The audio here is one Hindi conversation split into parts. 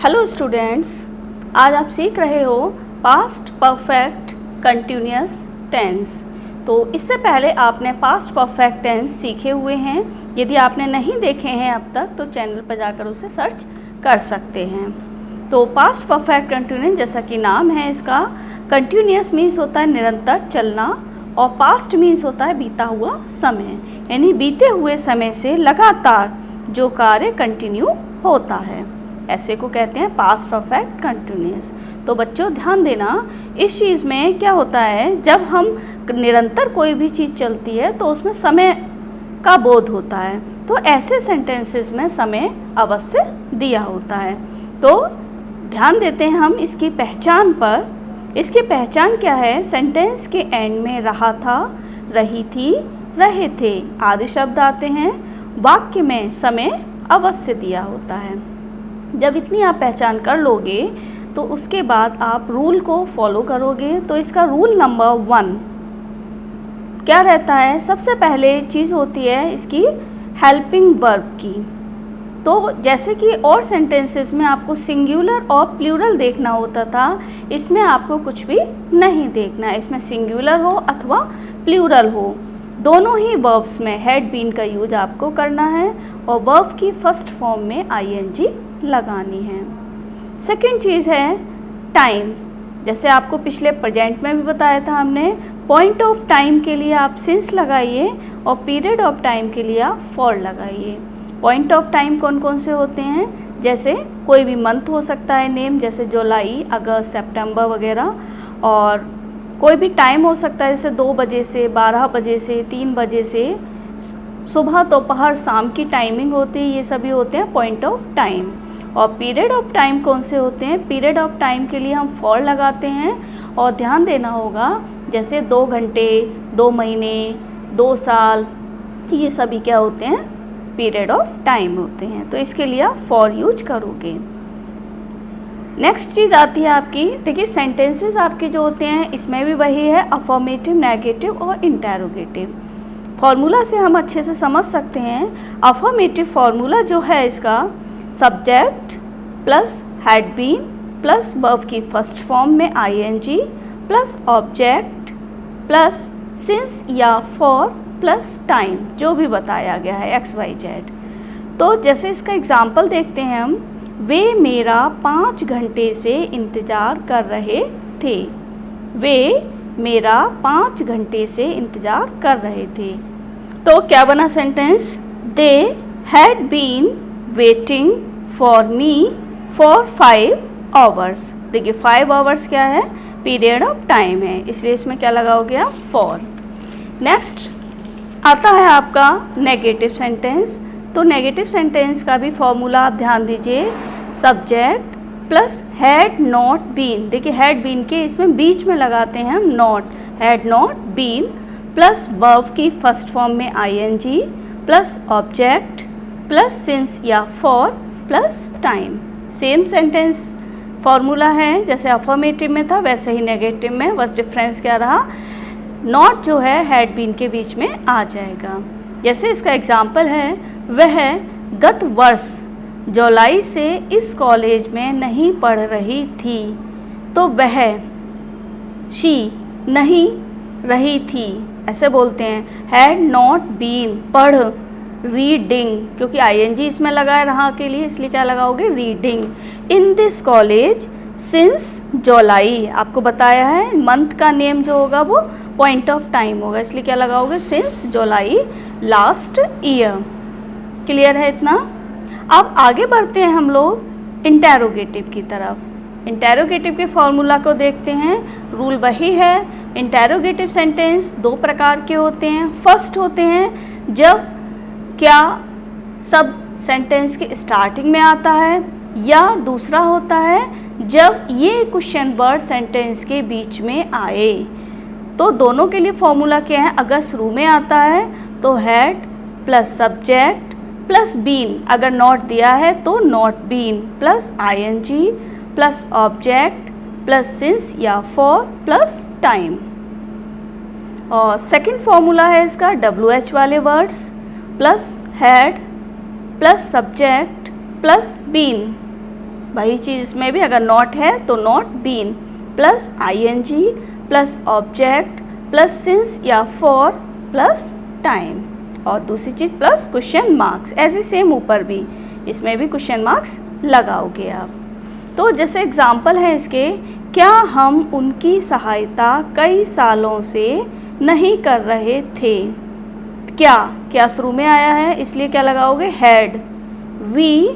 हेलो स्टूडेंट्स, आज आप सीख रहे हो पास्ट परफेक्ट कंटिन्यूअस टेंस। तो इससे पहले आपने पास्ट परफेक्ट टेंस सीखे हुए हैं। यदि आपने नहीं देखे हैं अब तक तो चैनल पर जाकर उसे सर्च कर सकते हैं। तो पास्ट परफेक्ट कंटिन्यूअस जैसा कि नाम है इसका, कंटिन्यूअस मीन्स होता है निरंतर चलना और पास्ट मीन्स होता है बीता हुआ समय, यानी बीते हुए समय से लगातार जो कार्य कंटिन्यू होता है, ऐसे को कहते हैं पास्ट परफेक्ट कंटिन्यूअस। तो बच्चों ध्यान देना, इस चीज़ में क्या होता है, जब हम निरंतर कोई भी चीज़ चलती है तो उसमें समय का बोध होता है। तो ऐसे सेंटेंसेस में समय अवश्य दिया होता है। तो ध्यान देते हैं हम इसकी पहचान पर। इसकी पहचान क्या है? सेंटेंस के एंड में रहा था, रही थी, रहे थे आदि शब्द आते हैं। वाक्य में समय अवश्य दिया होता है। जब इतनी आप पहचान कर लोगे तो उसके बाद आप रूल को फॉलो करोगे। तो इसका रूल नंबर 1 क्या रहता है? सबसे पहले चीज़ होती है इसकी हेल्पिंग वर्ब की। तो जैसे कि और सेंटेंसेस में आपको सिंगुलर और प्लूरल देखना होता था, इसमें आपको कुछ भी नहीं देखना है। इसमें सिंगुलर हो अथवा प्लूरल हो, दोनों ही वर्ब्स में हैड बीन का यूज आपको करना है और वर्ब की फर्स्ट फॉर्म में आईएनजी लगानी है। सेकंड चीज़ है टाइम। जैसे आपको पिछले प्रेजेंट में भी बताया था हमने, पॉइंट ऑफ टाइम के लिए आप सिंस लगाइए और पीरियड ऑफ टाइम के लिए आप फॉर लगाइए। पॉइंट ऑफ टाइम कौन कौन से होते हैं? जैसे कोई भी मंथ हो सकता है नेम, जैसे जुलाई, अगस्त, सितंबर वगैरह। और कोई भी टाइम हो सकता है, जैसे 2 बजे से 12 बजे से 3 बजे से, सुबह दोपहर शाम की टाइमिंग होती है। ये सभी होते हैं पॉइंट ऑफ टाइम। और पीरियड ऑफ टाइम कौन से होते हैं? पीरियड ऑफ टाइम के लिए हम फॉर लगाते हैं। और ध्यान देना होगा, जैसे 2 घंटे, 2 महीने, 2 साल, ये सभी क्या होते हैं? पीरियड ऑफ टाइम होते हैं। तो इसके लिए आप फॉर यूज करोगे। नेक्स्ट चीज़ आती है आपकी, देखिए सेंटेंसेस आपके जो होते हैं इसमें भी वही है, अफर्मेटिव, नेगेटिव और इंटेरोगेटिव। फॉर्मूला से हम अच्छे से समझ सकते हैं। अफर्मेटिव फॉर्मूला जो है इसका, subject plus had been plus verb की फर्स्ट फॉर्म में ING plus object plus since या फॉर प्लस टाइम, जो भी बताया गया है XYZ। तो जैसे इसका एग्जाम्पल देखते हैं हम, वे मेरा 5 घंटे से इंतज़ार कर रहे थे। वे मेरा 5 घंटे से इंतज़ार कर रहे थे। तो क्या बना sentence? They had been waiting for me for 5 hours. देखिए 5 आवर्स क्या है? पीरियड ऑफ टाइम है, इसलिए इसमें क्या लगा हो गया? फॉर। नेक्स्ट आता है आपका नेगेटिव सेंटेंस। तो नेगेटिव सेंटेंस का भी फॉर्मूला आप ध्यान दीजिए, subject plus had not been. देखिए हैड बीन के इसमें बीच में लगाते हैं हम not, had not been plus verb की फर्स्ट फॉर्म में ING plus object plus since या for plus time. Same sentence formula है, जैसे अफर्मेटिव में था वैसे ही नेगेटिव में, बस डिफरेंस क्या रहा, नॉट जो है हैड बीन के बीच में आ जाएगा। जैसे इसका एग्जाम्पल है, वह गत वर्ष जुलाई से इस कॉलेज में नहीं पढ़ रही थी। तो वह, शी, नहीं रही थी, ऐसे बोलते हैं। हैड नॉट बीन, पढ़, रीडिंग, क्योंकि आईएनजी इसमें लगा है रहा के लिए, इसलिए क्या लगाओगे? Reading. In this college since जुलाई, आपको बताया है मंथ का नेम जो होगा वो पॉइंट ऑफ टाइम होगा, इसलिए क्या लगाओगे? सिंस जुलाई लास्ट ईयर। क्लियर है इतना? अब आगे बढ़ते हैं हम लोग इंटेरोगेटिव की तरफ। इंटेरोगेटिव के फॉर्मूला को देखते हैं। रूल वही है। इंटेरोगेटिव सेंटेंस 2 प्रकार के होते हैं। फर्स्ट होते हैं जब क्या सब सेंटेंस के स्टार्टिंग में आता है, या दूसरा होता है जब ये क्वेश्चन वर्ड सेंटेंस के बीच में आए। तो दोनों के लिए फॉर्मूला क्या है? अगर शुरू में आता है तो had plus subject plus been, अगर नॉट दिया है तो not been plus ING plus object plus since या फॉर प्लस टाइम। और सेकंड फॉर्मूला है इसका WH वाले words plus had plus subject plus been वही चीज़ इसमें भी अगर नॉट है तो not been plus ING plus object plus since या फॉर प्लस टाइम, और दूसरी चीज़ प्लस क्वेश्चन मार्क्स। ऐसे सेम ऊपर भी इसमें भी क्वेश्चन मार्क्स लगाओगे आप। तो जैसे एग्जाम्पल है इसके, क्या हम उनकी सहायता कई सालों से नहीं कर रहे थे। क्या शुरू में आया है इसलिए क्या लगाओगे, हैड। वी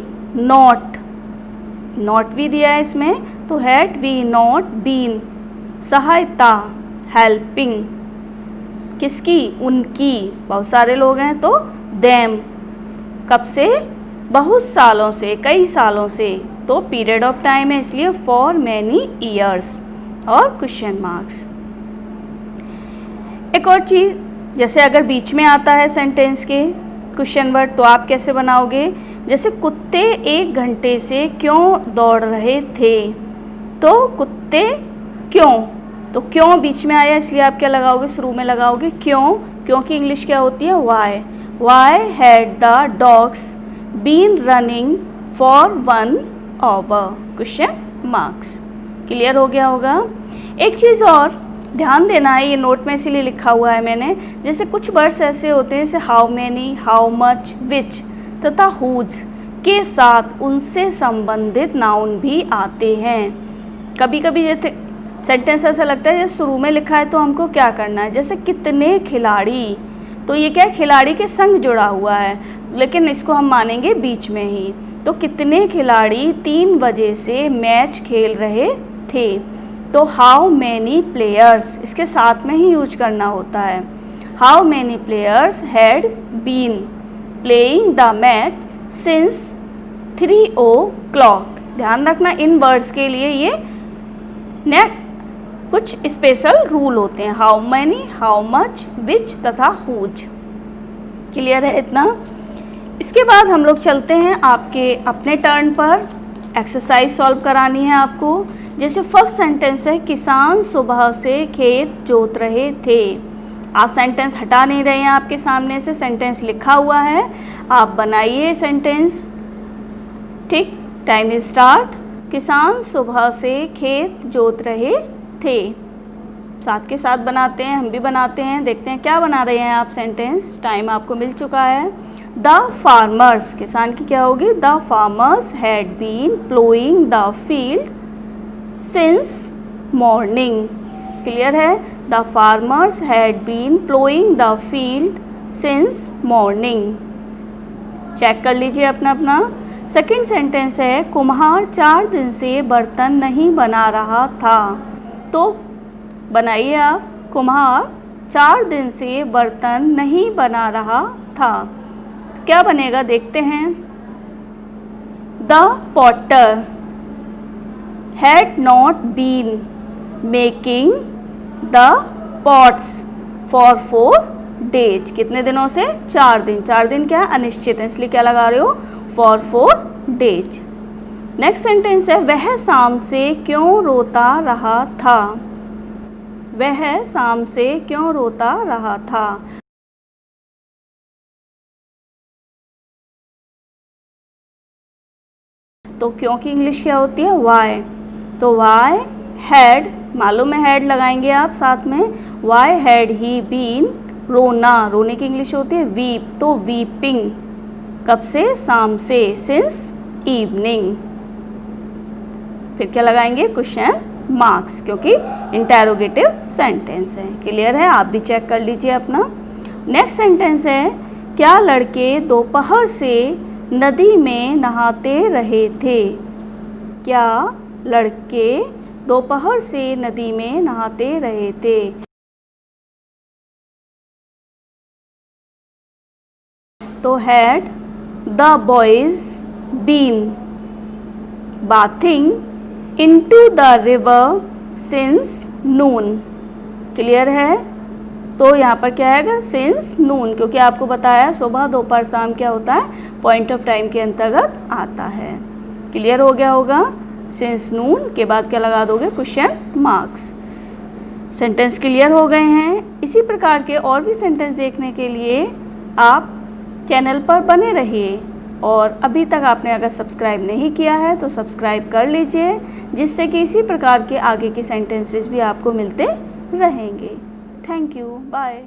नॉट भी दिया है इसमें, तो हैड वी नॉट बीन। सहायता हेल्पिंग, किसकी, उनकी, बहुत सारे लोग हैं तो देम। कब से, बहुत सालों से, कई सालों से, तो पीरियड ऑफ टाइम है इसलिए फॉर मैनी ईयर्स और क्वेश्चन मार्क्स। एक और चीज़, जैसे अगर बीच में आता है सेंटेंस के क्वेश्चन वर्ड तो आप कैसे बनाओगे, जैसे कुत्ते 1 घंटे से क्यों दौड़ रहे थे, तो कुत्ते क्यों, तो क्यों बीच में आया इसलिए आप क्या लगाओगे, शुरू में लगाओगे क्यों, क्योंकि इंग्लिश क्या होती है, why had the dogs been running for 1 hour, question marks. Clear हो गया होगा। एक चीज़ और ध्यान देना है, ये नोट में इसीलिए लिखा हुआ है मैंने, जैसे कुछ वर्ड्स ऐसे होते हैं जैसे हाउ मैनी, हाउ मच, विच तथा हुज के साथ उनसे संबंधित नाउन भी आते हैं। कभी कभी जैसे सेंटेंस ऐसा लगता है जैसे शुरू में लिखा है तो हमको क्या करना है, जैसे कितने खिलाड़ी, तो ये क्या खिलाड़ी के संग जुड़ा हुआ है, लेकिन इसको हम मानेंगे बीच में ही। तो कितने खिलाड़ी 3 बजे से मैच खेल रहे थे, तो हाउ मैनी प्लेयर्स इसके साथ में ही यूज करना होता है। How many players had been playing the match since 3 o'clock। ध्यान रखना इन वर्ड्स के लिए ये नेट कुछ स्पेशल रूल होते हैं, हाउ मैनी, हाउ मच, विच तथा हुज। क्लियर है इतना। इसके बाद हम लोग चलते हैं आपके अपने टर्न पर, एक्सरसाइज सॉल्व करानी है आपको। जैसे फर्स्ट सेंटेंस है, किसान सुबह से खेत जोत रहे थे। आप सेंटेंस हटा नहीं रहे हैं, आपके सामने से सेंटेंस लिखा हुआ है, आप बनाइए सेंटेंस। ठीक, टाइम स्टार्ट। किसान सुबह से खेत जोत रहे थे, साथ के साथ बनाते हैं, हम भी बनाते हैं, देखते हैं क्या बना रहे हैं आप सेंटेंस। टाइम आपको मिल चुका है। द फार्मर्स, किसान की क्या होगी, the farmers had been ploughing the field since morning. Clear है, the farmers had been ploughing the field since morning. Check कर लीजिए अपना अपना। सेकेंड सेंटेंस है, कुम्हार 4 दिन से बर्तन नहीं बना रहा था, तो बनाइए आप, कुम्हार 4 दिन से बर्तन नहीं बना रहा था, तो क्या बनेगा देखते हैं। The potter had not been making the pots for 4 days। कितने दिनों से, 4 दिन। 4 दिन क्या है, अनिश्चित है, इसलिए क्या लगा रहे हो, फॉर 4 days। नेक्स्ट सेंटेंस है, वह शाम से क्यों रोता रहा था, वह शाम से क्यों रोता रहा था। तो क्यों की इंग्लिश क्या होती है, वाई। तो वाई हैड, मालूम है हैड लगाएंगे आप साथ में, वाई हैड ही बीन, रोना, रोने की इंग्लिश होती है वीप, तो वीपिंग, कब से, शाम से, सिंस इवनिंग। फिर क्या लगाएंगे, क्वेश्चन मार्क्स, क्योंकि इंटेरोगेटिव सेंटेंस है। क्लियर है, आप भी चेक कर लीजिए अपना। नेक्स्ट सेंटेंस है, क्या लड़के दोपहर से नदी में नहाते रहे थे, क्या लड़के दोपहर से नदी में नहाते रहे थे। तो had the boys been bathing into the river since noon। Clear है, तो यहाँ पर क्या आएगा, since noon, क्योंकि आपको बताया सुबह दोपहर शाम क्या होता है, पॉइंट ऑफ टाइम के अंतर्गत आता है। क्लियर हो गया होगा। since noon के बाद क्या लगा दोगे, क्वेश्चन मार्क्स। सेंटेंस क्लियर हो गए हैं। इसी प्रकार के और भी सेंटेंस देखने के लिए आप चैनल पर बने रहिए और अभी तक आपने अगर सब्सक्राइब नहीं किया है तो सब्सक्राइब कर लीजिए, जिससे कि इसी प्रकार के आगे के सेंटेंसेस भी आपको मिलते रहेंगे। Thank you, bye.